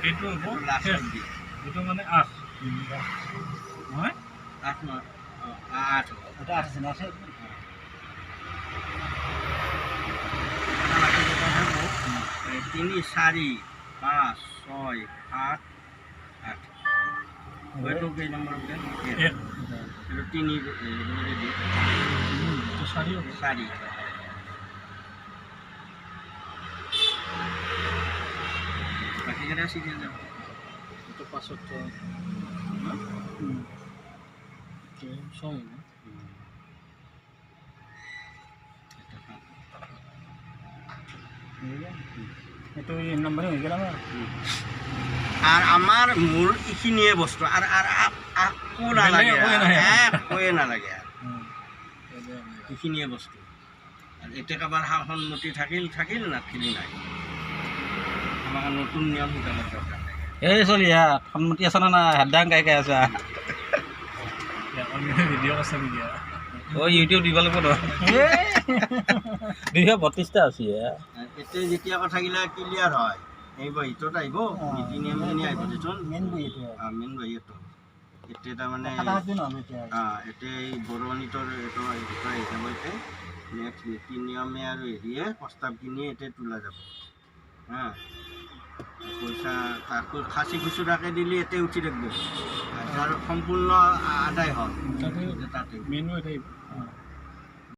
এইটো হ'ব লাষ্টত দিয়ে এইটো মানে 8 নহয় 8 নহয় 8 এটা আছে না আছে 3 4 5 6 7 8 এইটো কেই নম্বৰ হ'ব এক এইটো 3 দিয়ে তো 4 হ'ব 4 বাকীকেইটা চিৰিয়েল যাব এইটো পাছত তো 6 হ'ব itu nomornya gila mah আর আমার মূল এইখিনিয়ে বস্তু আর আর আকো নালাগে একোৱে নালাগে আৰ এইখিনিয়ে বস্তু আৰ এটা কাবাৰ সন্মতি থাকিল থাকিল নাথাকিল নাই আমাক নতুন নিয়ম শিকাবৰ দৰকাৰ নাই এই চলিয়া সন্মতি আছে না হেডাং গাই আছে ভিডিঅ' আছে নেকি ও ইউটিউব দিব লাগিব তো 232টা আছে এতিয়া যেতিয়া কথাগিলা ক্লিয়াৰ হয় এই বহিটোত আহিব নীতি নিয়মখিনি আহিব দেচোন মেইন বই এইটো মেইন বহি এইটো এতিয়া তাৰমানে এতিয়া এই বৰঙণিটোৰ এইটো বিষয় হিচাপ এতিয়া নেক্সট নীতি নিয়মে আৰু হেৰিয়ে প্ৰস্তাৱখিনি এতিয়া তোলা যাব হা পইচা তাকো খাচী খুচুৰাকৈ দিলে এতিয়া উঠি থাকিব আৰু সম্পূৰ্ণ আদায় হ'ল তাতে মেনু এটা